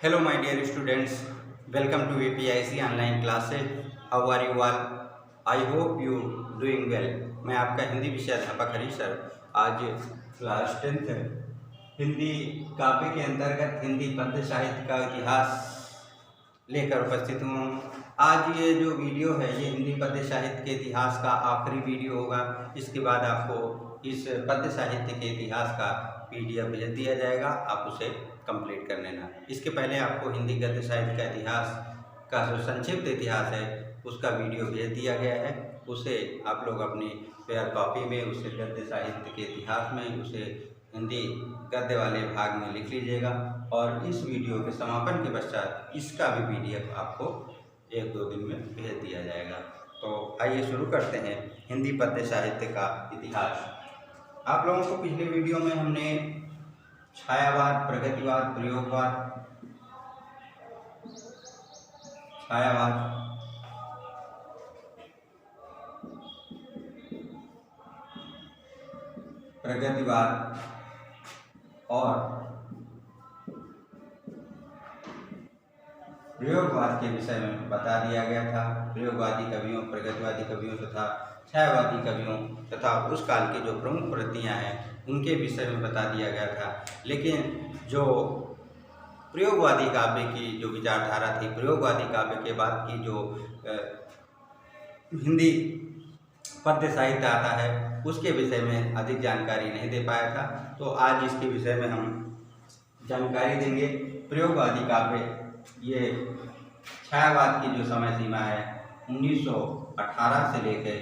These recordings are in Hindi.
Hello, my dear students. Welcome to APIC online classes. How are you all? I hope you doing well. मैं आपका हिंदी विषय अध्यापक हरीश सर आज क्लास 10th हिंदी काव्य के अंतर्गत हिंदी पद्य साहित्य का इतिहास लेकर उपस्थित हूँ। आज ये जो वीडियो है ये हिंदी पद्य साहित्य के इतिहास का आखिरी वीडियो होगा। इसके बाद आपको इस पद्य साहित्य के इतिहास का PDF भेज दिया जाएगा, आप उसे कंप्लीट कर लेना। इसके पहले आपको हिंदी गद्य साहित्य का इतिहास का जो संक्षिप्त इतिहास है उसका वीडियो भेज दिया गया है, उसे आप लोग अपनी पेयर कॉपी में उसे गद्य साहित्य के इतिहास में उसे हिंदी गद्य वाले भाग में लिख लीजिएगा और इस वीडियो के समापन के पश्चात इसका भी PDF आपको 1-2 दिन में भेज दिया जाएगा। तो आइए शुरू करते हैं हिंदी पद्य साहित्य का इतिहास। आप लोगों को पिछले वीडियो में हमने छायावाद, प्रगतिवाद, प्रयोगवाद, छायावाद, प्रगतिवाद और प्रयोगवाद के विषय में बता दिया गया था। प्रयोगवादी कवियों, प्रगतिवादी कवियों तथा छायावादी कवियों तथा उस काल के जो प्रमुख कृतियाँ हैं उनके विषय में बता दिया गया था। लेकिन जो प्रयोगवादी काव्य की जो विचारधारा थी, प्रयोगवादी काव्य के बाद की जो हिंदी पद्य साहित्य आता है उसके विषय में अधिक जानकारी नहीं दे पाया था। तो आज इसके विषय में हम जानकारी देंगे। प्रयोगवादी काव्य ये छायावाद की जो समय सीमा है 1918 से लेकर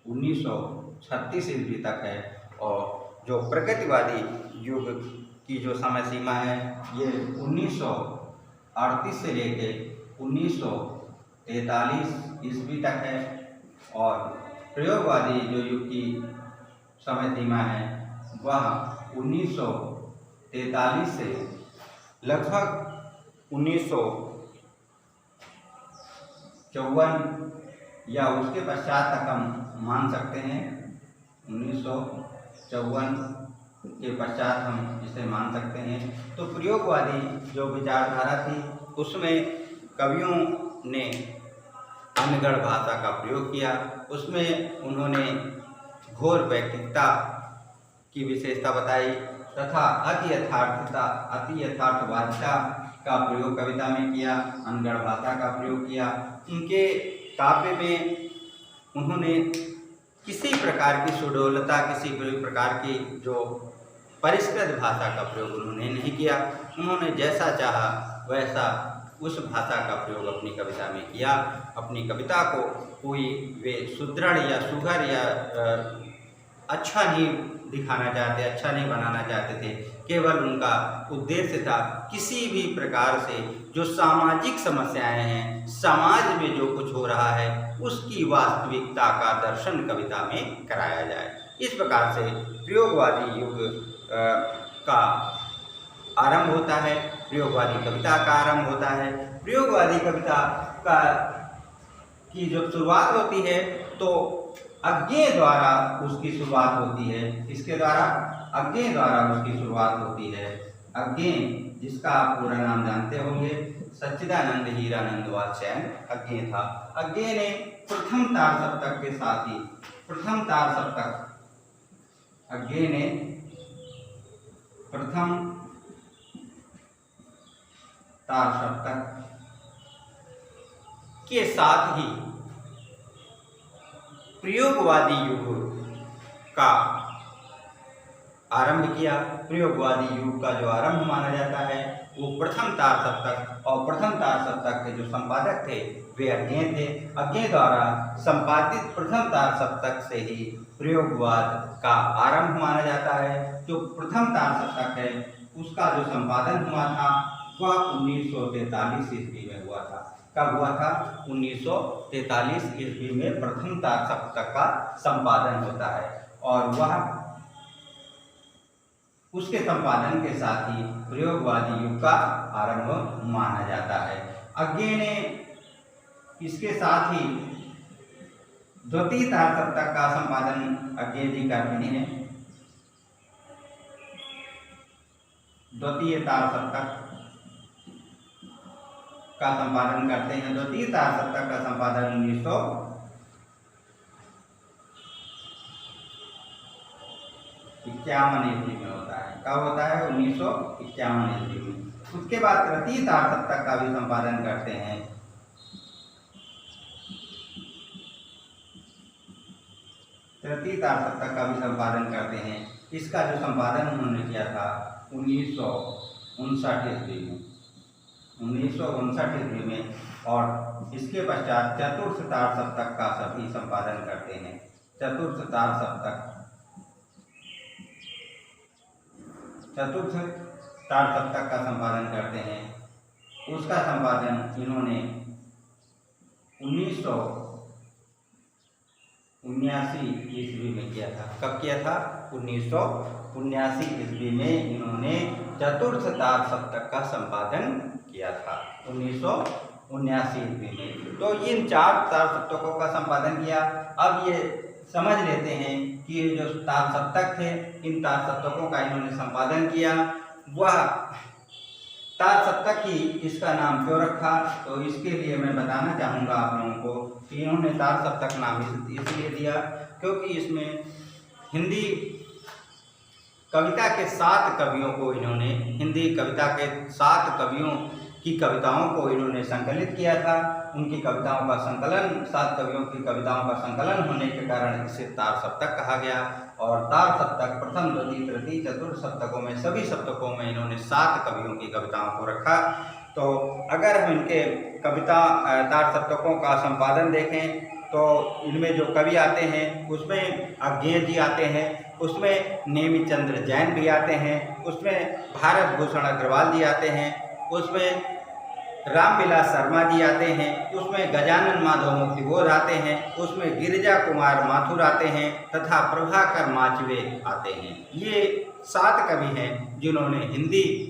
1936 ईस्वी तक है और जो प्रगतिवादी युग की जो समय सीमा है ये 1938 से लेकर 1943 ईस्वी तक है और प्रयोगवादी जो युग की समय सीमा है वह 1943 से लगभग 1954 या उसके पश्चात तक हम मान सकते हैं। 1954 के पश्चात हम इसे मान सकते हैं। तो प्रयोगवादी जो विचारधारा थी उसमें कवियों ने अनगढ़ भाषा का प्रयोग किया। उसमें उन्होंने घोर वैयक्तिकता की विशेषता बताई तथा अति यथार्थवादिता का प्रयोग कविता में किया, अनगढ़ भाषा का प्रयोग किया। उनके काव्य में उन्होंने किसी प्रकार की सुडौलता, किसी प्रकार की जो परिष्कृत भाषा का प्रयोग उन्होंने नहीं किया। उन्होंने जैसा चाहा वैसा उस भाषा का प्रयोग अपनी कविता में किया। अपनी कविता को कोई वे सुदृढ़ या सुघर या अच्छा नहीं दिखाना चाहते, अच्छा नहीं बनाना चाहते थे। केवल उनका उद्देश्य था किसी भी प्रकार से जो सामाजिक समस्याएं हैं, समाज में जो कुछ हो रहा है उसकी वास्तविकता का दर्शन कविता में कराया जाए। इस प्रकार से प्रयोगवादी युग का आरंभ होता है, प्रयोगवादी कविता का आरंभ होता है। प्रयोगवादी कविता का की जब शुरुआत होती है तो अज्ञेय द्वारा उसकी शुरुआत होती है। इसके द्वारा अज्ञेय द्वारा उसकी शुरुआत होती है। अज्ञेय जिसका आप पूरा नाम जानते होंगे, सच्चिदानंद हीरानंद वात्स्यायन अज्ञेय था। अज्ञेय ने प्रथम तार सप्तक के साथ ही प्रथम तार सप्तक अज्ञेय ने प्रथम तार सप्तक के साथ ही प्रयोगवादी युग का आरंभ किया। प्रयोगवादी युग का जो आरंभ माना जाता है वो प्रथम तार सप्तक और प्रथम तार सप्तक के जो संपादक थे वे अज्ञेय थे। अज्ञेय द्वारा संपादित प्रथम तार सप्तक से ही प्रयोगवाद का आरंभ माना जाता है। जो प्रथम तार सप्तक है उसका जो संपादन हुआ था वह 1943 ईस्वी में हुआ था। कब हुआ था? 1943 ईस्वी में प्रथम तार सप्तक का संपादन होता है और वह उसके संपादन के साथ ही प्रयोगवादी युग का आरंभ माना जाता है। अज्ञेय ने इसके साथ ही द्वितीय तार सप्तक का संपादन अज्ञेय जी करते हैं। द्वितीय तार सप्तक का संपादन करते हैं। द्वितीय तार सप्तक का संपादन 1951 ईस्वी में होता है। कब होता है? 1951 ईस्वी में। उसके बाद तृतीय तार सप्तक का भी संपादन करते हैं। तृतीय तार सप्तक का भी संपादन करते हैं। इसका जो संपादन उन्होंने किया था 1959 ईस्वी में, 1959 ईस्वी में। और इसके पश्चात चतुर्थ तार सप्तक का सभी संपादन करते हैं। चतुर्थ तार सप्तक का संपादन करते हैं। उसका संपादन इन्होंने 1979 ईस्वी में किया था। कब किया था? 1979 ईस्वी में इन्होंने चतुर्थ तार सप्तक का संपादन किया था, 1979 ईस्वी में। तो इन 4 तार सप्तकों का संपादन किया। अब ये समझ लेते हैं कि ये जो तार सप्तक थे, इन तार सप्तकों का इन्होंने संपादन किया, वह तार सप्तक ही इसका नाम क्यों रखा। तो इसके लिए मैं बताना चाहूँगा आप लोगों को कि इन्होंने तार सप्तक नाम इसलिए दिया क्योंकि इसमें हिंदी कविता के 7 कवियों को इन्होंने, हिंदी कविता के 7 कवियों की कविताओं को इन्होंने संकलित किया था। उनकी कविताओं का संकलन, 7 कवियों की कविताओं का संकलन होने के कारण इसे तार सप्तक कहा गया। और तार सप्तक प्रथम, द्वितीय, तृतीय, चतुर्थ सप्तकों में, सभी सप्तकों में इन्होंने 7 कवियों की कविताओं को रखा। तो अगर हम इनके कविता तार सप्तकों का संपादन देखें तो इनमें जो कवि आते हैं उसमें अज्ञेय जी आते हैं, उसमें नेमिचंद्र जैन भी आते हैं, उसमें भारत भूषण अग्रवाल जी आते हैं, उसमें रामविलास शर्मा जी आते हैं, उसमें गजानन माधव मुक्तिबोध आते हैं, उसमें गिरिजा कुमार माथुर आते हैं तथा प्रभाकर माचवे आते हैं। ये 7 कवि हैं जिन्होंने हिंदी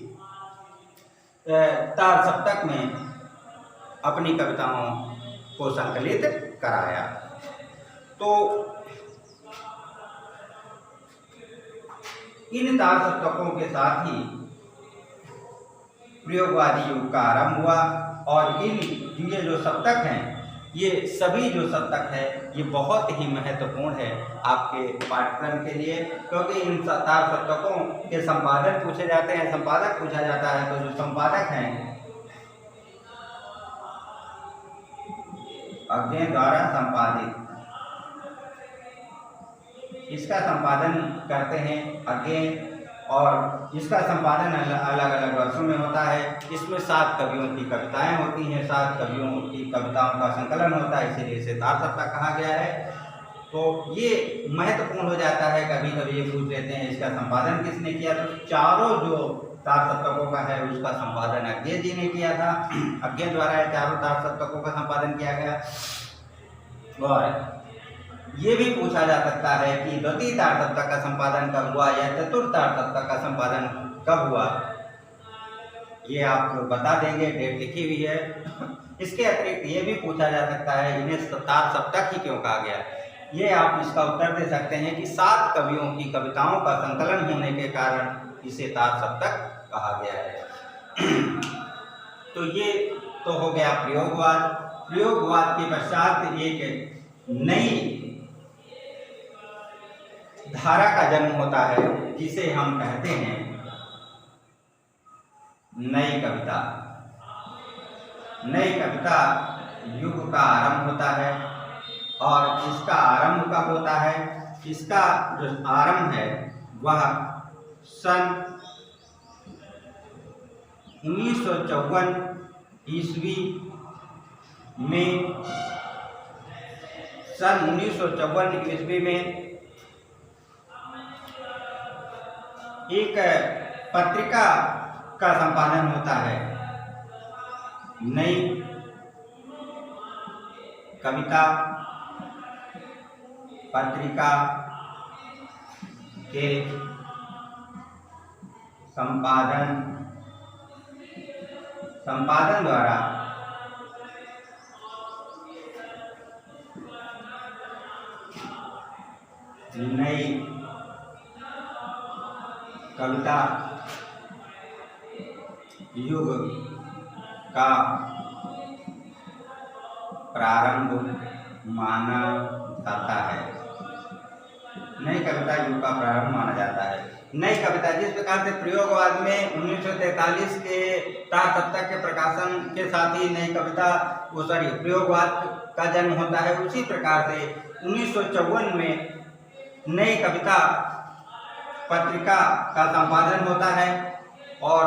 तार सप्तक में अपनी कविताओं को संकलित कराया। तो इन तार सप्तकों के साथ ही प्रयोगवादी युग का आरंभ हुआ। और ये जो सप्तक हैं, ये सभी जो सप्तक है ये बहुत ही महत्वपूर्ण है आपके पाठ्यक्रम के लिए, क्योंकि इन तार सप्तकों के संपादक पूछे जाते हैं, संपादक पूछा जाता है। तो जो संपादक हैं अज्ञेय द्वारा संपादित, इसका संपादन करते हैं अज्ञेय। और इसका संपादन अलग अलग वर्षों में होता है। इसमें 7 कवियों की कविताएं होती हैं, 7 कवियों की कविताओं का संकलन होता है, इसीलिए इसे तार सप्तक कहा गया है। तो ये महत्वपूर्ण हो जाता है। कभी कभी ये पूछ लेते हैं इसका संपादन किसने किया, तो चारों जो तार सप्तकों का है उसका संपादन अज्ञेय जी ने किया था। अज्ञेय द्वारा चारों तार सप्तकों का संपादन किया गया। और ये भी पूछा जा सकता है कि द्वितीय तार सप्तक का संपादन कब हुआ या चतुर्थ तार सप्तक का संपादन कब हुआ, ये आप लोग बता देंगे, डेट लिखी हुई है। इसके अतिरिक्त ये भी पूछा जा सकता है इन्हें तार सप्तक ही क्यों कहा गया। ये आप इसका उत्तर दे सकते हैं कि 7 कवियों की कविताओं का संकलन होने के कारण इसे तार सप्तक कहा गया है। तो ये तो हो गया प्रयोगवाद। प्रयोगवाद के पश्चात एक नई धारा का जन्म होता है जिसे हम कहते हैं नई कविता। नई कविता युग का आरंभ होता है। और इसका आरंभ कब होता है? इसका जो आरंभ है वह सन 1954 ईस्वी में, सन 1954 ईस्वी में एक पत्रिका का संपादन होता है। नई कविता पत्रिका के संपादन द्वारा नई कविता युग का प्रारंभ माना जाता है। नई कविता युग का प्रारंभ माना जाता है। नई कविता जिस प्रकार से प्रयोगवाद में 1943 के तारतत्व के प्रकाशन के साथ ही नई कविता प्रयोगवाद का जन्म होता है, उसी प्रकार से 1954 में नई कविता पत्रिका का संपादन होता है और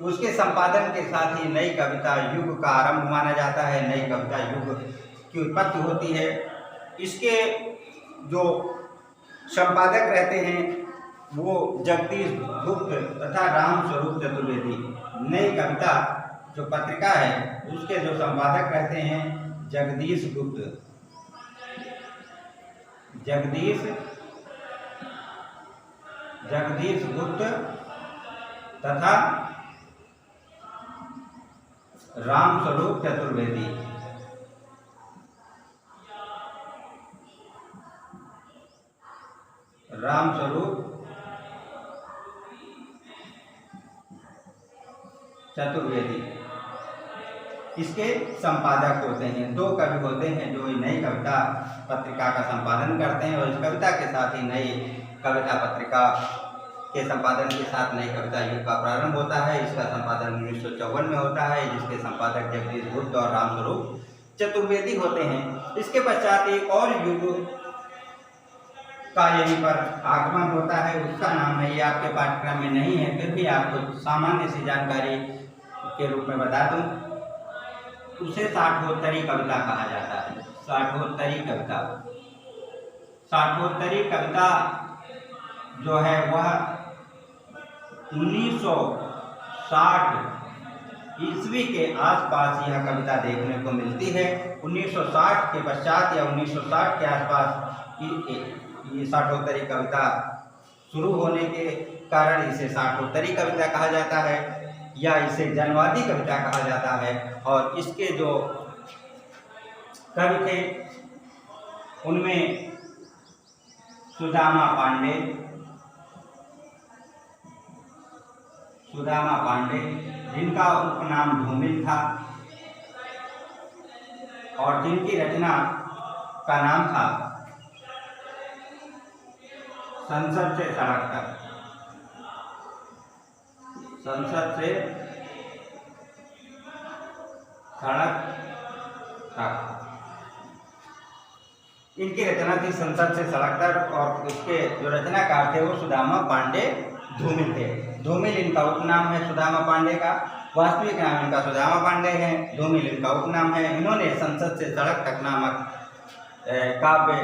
उसके संपादन के साथ ही नई कविता युग का आरंभ माना जाता है। नई कविता युग की उत्पत्ति होती है। इसके जो संपादक रहते हैं वो जगदीश गुप्त तथा रामस्वरूप चतुर्वेदी। नई कविता जो पत्रिका है उसके जो संपादक रहते हैं जगदीश गुप्त तथा रामस्वरूप चतुर्वेदी। इसके संपादक होते हैं। दो कवि होते हैं जो नई कविता पत्रिका का संपादन करते हैं और इस कविता के साथ ही नई कविता पत्रिका के संपादन के साथ नई कविता युग का प्रारंभ होता है। इसका संपादन 1954 में होता है, जिसके संपादक जगदीश गुप्त और रामस्वरूप चतुर्वेदी होते हैं। इसके पश्चात एक और युग का यहीं पर आगमन होता है, उसका नाम है, ये आपके पाठ्यक्रम में नहीं है, फिर भी आपको सामान्य सी जानकारी के रूप में बता दूं, उसे साठोत्तरी कविता कहा जाता है। साठोत्तरी कविता जो है वह 1960 ईस्वी के आसपास यह कविता देखने को मिलती है। 1960 के पश्चात या 1960 के आसपास ये साठोत्तरी कविता शुरू होने के कारण इसे साठोत्तरी कविता कहा जाता है या इसे जनवादी कविता कहा जाता है। और इसके जो कवि थे उनमें सुदामा पांडे जिनका उपनाम धूमिल था और जिनकी रचना का नाम था संसद से सड़क तक। इनकी रचना थी संसद से सड़क तक और इसके जो रचनाकार थे वो सुदामा पांडे धूमिल थे। धूमिल इनका उपनाम है सुदामा पांडे का, वास्तविक नाम इनका सुदामा पांडे है, धूमिल इनका उपनाम है। इन्होंने संसद से सड़क तक नामक काव्य